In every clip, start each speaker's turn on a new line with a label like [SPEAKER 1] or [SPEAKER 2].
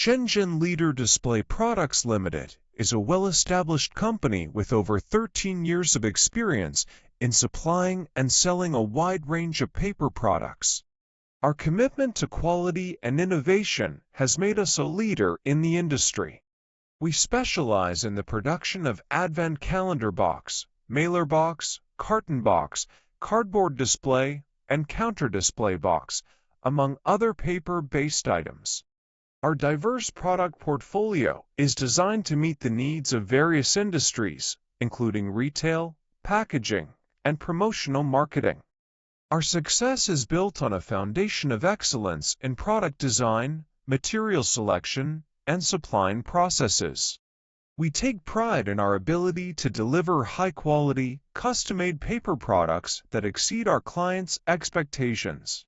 [SPEAKER 1] Shenzhen Leader Display Products Limited is a well-established company with over 13 years of experience in supplying and selling a wide range of paper products. Our commitment to quality and innovation has made us a leader in the industry. We specialize in the production of advent calendar box, mailer box, carton box, cardboard display, and counter display box, among other paper-based items. Our diverse product portfolio is designed to meet the needs of various industries, including retail, packaging, and promotional marketing. Our success is built on a foundation of excellence in product design, material selection, and supplying processes. We take pride in our ability to deliver high-quality, custom-made paper products that exceed our clients' expectations.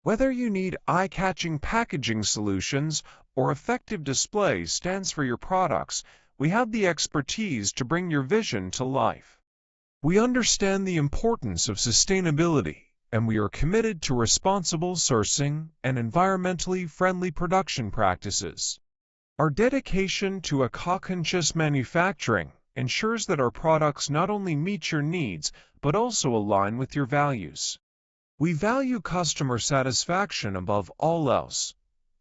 [SPEAKER 1] Whether you need eye-catching packaging solutions or effective display stands for your products, we have the expertise to bring your vision to life. We understand the importance of sustainability, and we are committed to responsible sourcing and environmentally friendly production practices. Our dedication to eco-conscious manufacturing ensures that our products not only meet your needs, but also align with your values. We value customer satisfaction above all else.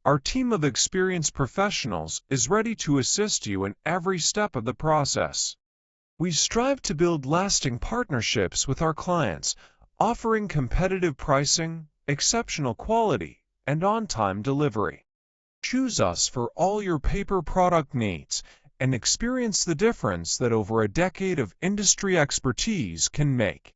[SPEAKER 1] Our team of experienced professionals is ready to assist you in every step of the process. We strive to build lasting partnerships with our clients, offering competitive pricing, exceptional quality, and on-time delivery. Choose us for all your paper product needs and experience the difference that over a decade of industry expertise can make.